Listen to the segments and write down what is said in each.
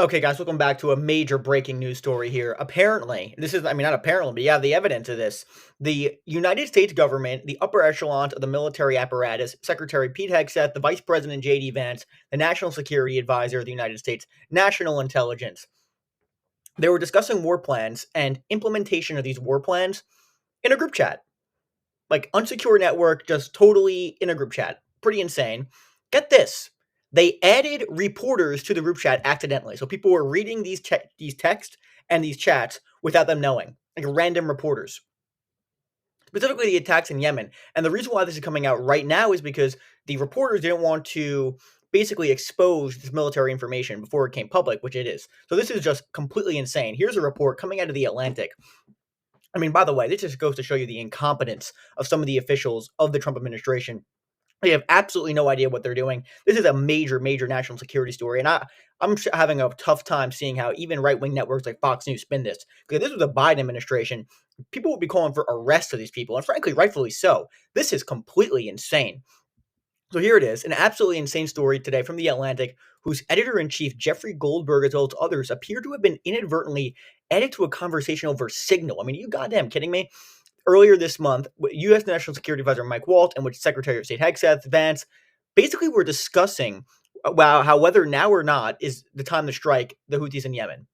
Okay, guys, welcome back to a major breaking news story here. Apparently, this is, I mean, not apparently, but yeah, the evidence of this. The United States government, the upper echelons of the military apparatus, Secretary Pete Hegseth, the Vice President J.D. Vance, the National Security Advisor of the United States, National Intelligence, they were discussing war plans and implementation of these war plans in a group chat. Like, unsecure network, just totally in a group chat. Pretty insane. Get this. They added reporters to the group chat accidentally. So people were reading these texts and these chats without them knowing, like random reporters. Specifically, the attacks in Yemen. And the reason why this is coming out right now is because the reporters didn't want to basically expose this military information before it came public, which it is. So this is just completely insane. Here's a report coming out of The Atlantic. I mean, by the way, this just goes to show you the incompetence of some of the officials of the Trump administration. They have absolutely no idea what they're doing. This is a major, major national security story, and I'm having a tough time seeing how even right-wing networks like Fox News spin this. Because this was the Biden administration, people would be calling for arrests of these people, and frankly, rightfully so. This is completely insane. So here it is, an absolutely insane story today from The Atlantic, whose editor-in-chief, Jeffrey Goldberg, as well as others, appear to have been inadvertently added to a conversation over Signal. I mean, are you goddamn kidding me? Earlier this month, U.S. National Security Advisor Mike Waltz and which Secretary of State Hegseth Vance basically were discussing how whether now or not is the time to strike the Houthis in Yemen.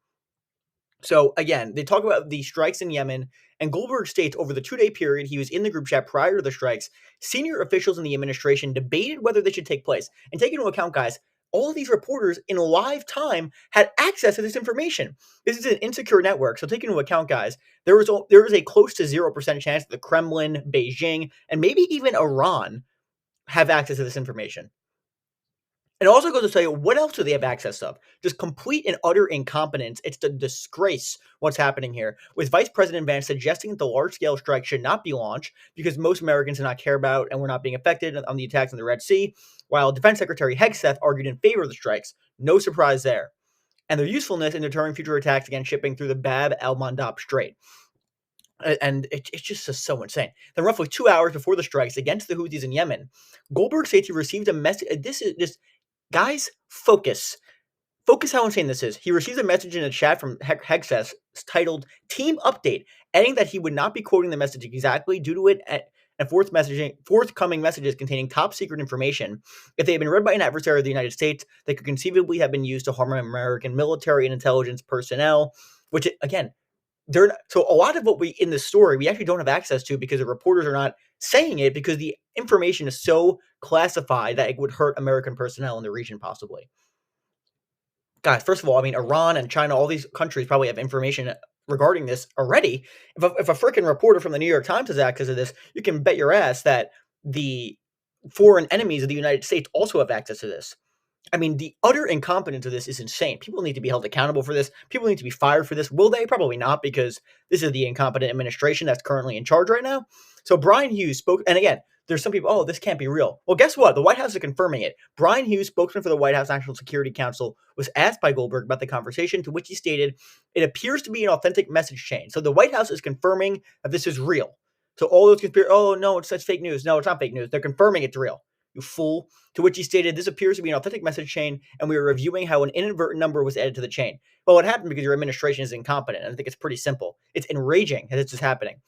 So again, they talk about the strikes in Yemen, and Goldberg states over the 2-day period he was in the group chat prior to the strikes, senior officials in the administration debated whether they should take place. And take into account, guys, all of these reporters in live time had access to this information. This is an insecure network, so take into account, guys, there is a close to 0% chance that the Kremlin, Beijing, and maybe even Iran have access to this information. It also goes to tell you what else do they have access of? Just complete and utter incompetence. It's a disgrace what's happening here. With Vice President Vance suggesting that the large-scale strike should not be launched because most Americans do not care about and we're not being affected on the attacks in the Red Sea, while Defense Secretary Hegseth argued in favor of the strikes. No surprise there. And their usefulness in deterring future attacks against shipping through the Bab el-Mandab Strait. And it's just so insane. Then, roughly 2 hours before the strikes against the Houthis in Yemen, Goldberg states he received a message. This is just, guys, focus. Focus how insane this is. He received a message in a chat from Hegseth titled Team Update, adding that he would not be quoting the message exactly due to it and forthcoming messages containing top secret information. If they had been read by an adversary of the United States, they could conceivably have been used to harm American military and intelligence personnel, which, again, they're not, so a lot of what we in this story we actually don't have access to because the reporters are not saying it because the information is so classified that it would hurt American personnel in the region possibly. Guys, first of all, I mean, Iran and China, all these countries probably have information regarding this already. If a freaking reporter from the New York Times has access to this, you can bet your ass that the foreign enemies of the United States also have access to this. I mean, the utter incompetence of this is insane. People need to be held accountable for this. People need to be fired for this. Will they? Probably not, because this is the incompetent administration that's currently in charge right now. So Brian Hughes spoke, and again, there's some people, oh, this can't be real. Well, guess what? The White House is confirming it. Brian Hughes, spokesman for the White House National Security Council, was asked by Goldberg about the conversation, to which he stated, it appears to be an authentic message chain. So the White House is confirming that this is real. So all those oh, no, it's such fake news. No, it's not fake news. They're confirming it's real. You fool. To which he stated, this appears to be an authentic message chain, and we are reviewing how an inadvertent number was added to the chain. Well, it happened because your administration is incompetent. I think it's pretty simple. It's enraging that this is happening.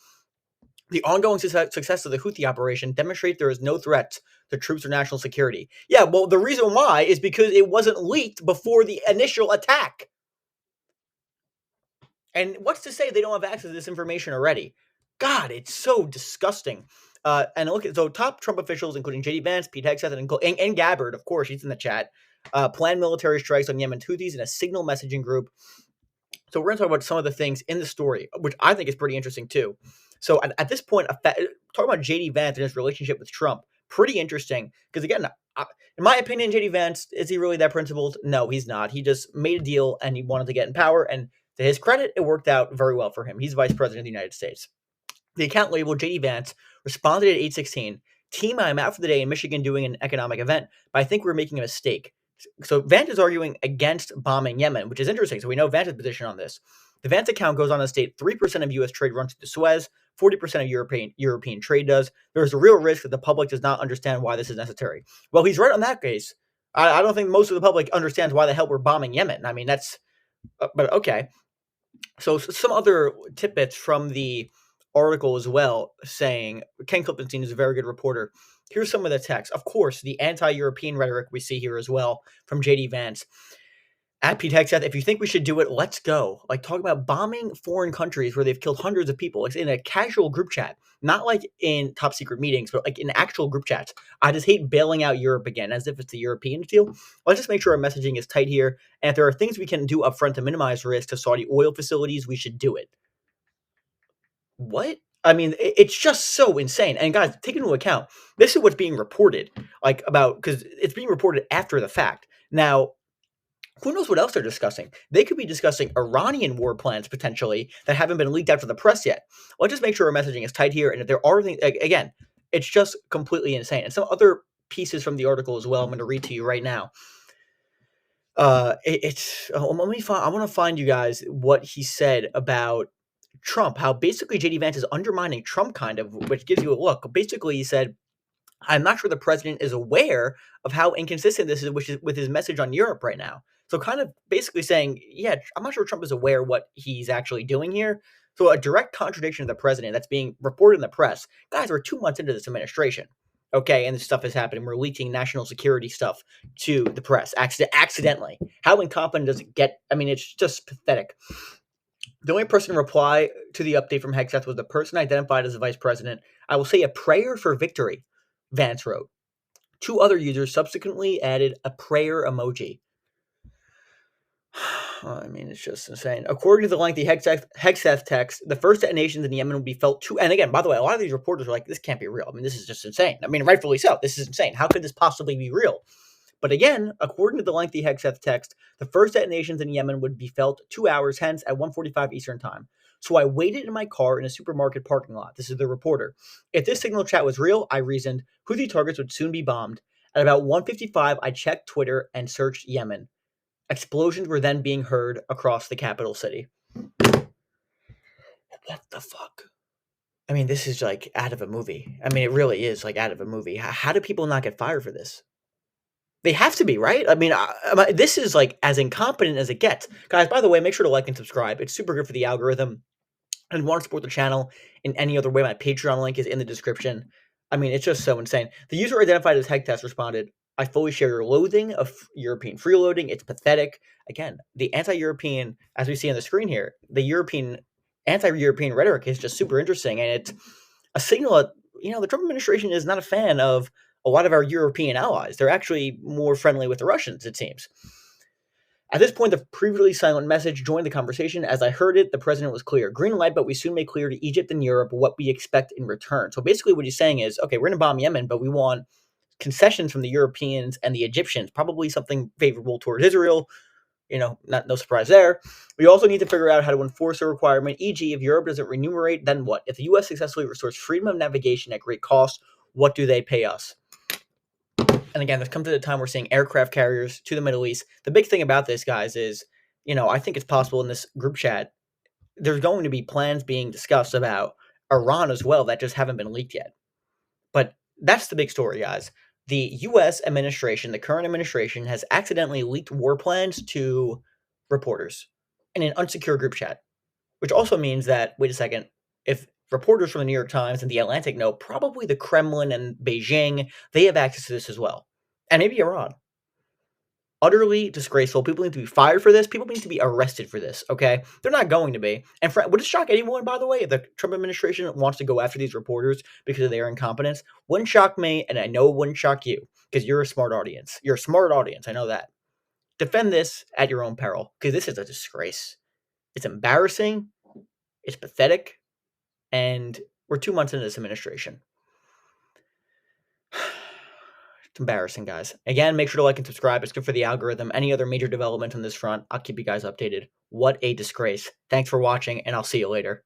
The ongoing success of the Houthi operation demonstrates there is no threat to troops or national security. Yeah, well, the reason why is because it wasn't leaked before the initial attack. And what's to say they don't have access to this information already? God, it's so disgusting. And look at, so top Trump officials, including J.D. Vance, Pete Hegseth, and Gabbard, of course, he's in the chat, planned military strikes on Yemen's Houthis in a Signal messaging group. So we're going to talk about some of the things in the story, which I think is pretty interesting too. So at this point, talking about J.D. Vance and his relationship with Trump, pretty interesting. Because again, in my opinion, J.D. Vance, is he really that principled? No, he's not. He just made a deal and he wanted to get in power. And to his credit, it worked out very well for him. He's vice president of the United States. The account labeled J.D. Vance responded at 8:16, team, I'm out for the day in Michigan doing an economic event, but I think we're making a mistake. So Vance is arguing against bombing Yemen, which is interesting. So we know Vance's position on this. The Vance account goes on to state 3% of U.S. trade runs through Suez, 40% of European trade does. There's a real risk that the public does not understand why this is necessary. Well, he's right on that case. I don't think most of the public understands why the hell we're bombing Yemen. I mean, that's But okay. So some other tidbits from the article as well, saying Ken Klippenstein is a very good reporter. Here's some of the text. Of course, the anti-European rhetoric we see here as well from JD Vance. At Pete Hegseth, if you think we should do it, let's go. Like talking about bombing foreign countries where they've killed hundreds of people. It's in a casual group chat, not like in top secret meetings, but like in actual group chats. I just hate bailing out Europe again, as if it's the European deal. Let's just make sure our messaging is tight here. And if there are things we can do upfront to minimize risk to Saudi oil facilities, we should do it. What? I mean, it's just so insane. And guys, take into account, this is what's being reported, like about, because it's being reported after the fact. Now, who knows what else they're discussing? They could be discussing Iranian war plans potentially that haven't been leaked out to the press yet. Let's just make sure our messaging is tight here. And if there are things, again, it's just completely insane. And some other pieces from the article as well, I'm going to read to you right now. Let me find. I want to find you guys what he said about Trump. How basically JD Vance is undermining Trump, kind of, which gives you a look. Basically, he said, I'm not sure the president is aware of how inconsistent this is, which is with his message on Europe right now. So kind of basically saying, yeah, I'm not sure Trump is aware what he's actually doing here. So a direct contradiction of the president that's being reported in the press. Guys, we're 2 months into this administration. Okay, and this stuff is happening. We're leaking national security stuff to the press accidentally. How incompetent does it get? I mean, it's just pathetic. The only person to reply to the update from Hegseth was the person identified as the vice president. I will say a prayer for victory, Vance wrote. 2 other users subsequently added a prayer emoji. I mean, it's just insane. According to the lengthy Hegseth text, the first detonations in Yemen would be felt too. And again, by the way, a lot of these reporters are like, this can't be real. I mean, this is just insane. I mean, rightfully so. This is insane. How could this possibly be real? But again, according to the lengthy Hegseth text, the first detonations in Yemen would be felt 2 hours hence at 1:45 Eastern Time. So I waited in my car in a supermarket parking lot. This is the reporter. If this signal chat was real, I reasoned, Houthi targets would soon be bombed. At about 1:55, I checked Twitter and searched Yemen. Explosions were then being heard across the capital city. What the fuck? I mean, this is like out of a movie. I mean, it really is like out of a movie. How do people not get fired for this? They have to be, right? I mean, this is like as incompetent as it gets. Guys, by the way, make sure to like and subscribe. It's super good for the algorithm. And if you want to support the channel in any other way, my Patreon link is in the description. I mean, it's just so insane. The user identified as Hegtest responded, I fully share your loathing of European freeloading. It's pathetic. Again, the anti-European, as we see on the screen here, the anti-European rhetoric is just super interesting. And it's a signal that, the Trump administration is not a fan of a lot of our European allies. They're actually more friendly with the Russians, it seems. At this point, the previously silent message joined the conversation. As I heard it, the president was clear. Green light, but we soon make clear to Egypt and Europe what we expect in return. So basically what he's saying is, okay, we're going to bomb Yemen, but we want concessions from the Europeans and the Egyptians, probably something favorable towards Israel. No surprise there. We also need to figure out how to enforce a requirement, e.g., if Europe doesn't remunerate, then what? If the U.S. successfully restores freedom of navigation at great cost, what do they pay us? And again, there's come to the time we're seeing aircraft carriers to the Middle East. The big thing about this, guys, is, I think it's possible in this group chat, there's going to be plans being discussed about Iran as well that just haven't been leaked yet. But that's the big story, guys. The U.S. administration, the current administration, has accidentally leaked war plans to reporters in an unsecure group chat, which also means that, wait a second, if reporters from the New York Times and the Atlantic know, probably the Kremlin and Beijing, they have access to this as well. And maybe Iran. Utterly disgraceful. People need to be fired for this. People need to be arrested for this, okay? They're not going to be. And would it shock anyone, by the way, if the Trump administration wants to go after these reporters because of their incompetence? Wouldn't shock me, and I know it wouldn't shock you, because you're a smart audience. You're a smart audience, I know that. Defend this at your own peril, because this is a disgrace. It's embarrassing. It's pathetic. And we're 2 months into this administration. It's embarrassing, guys. Again, make sure to like and subscribe. It's good for the algorithm. Any other major developments on this front, I'll keep you guys updated. What a disgrace. Thanks for watching, and I'll see you later.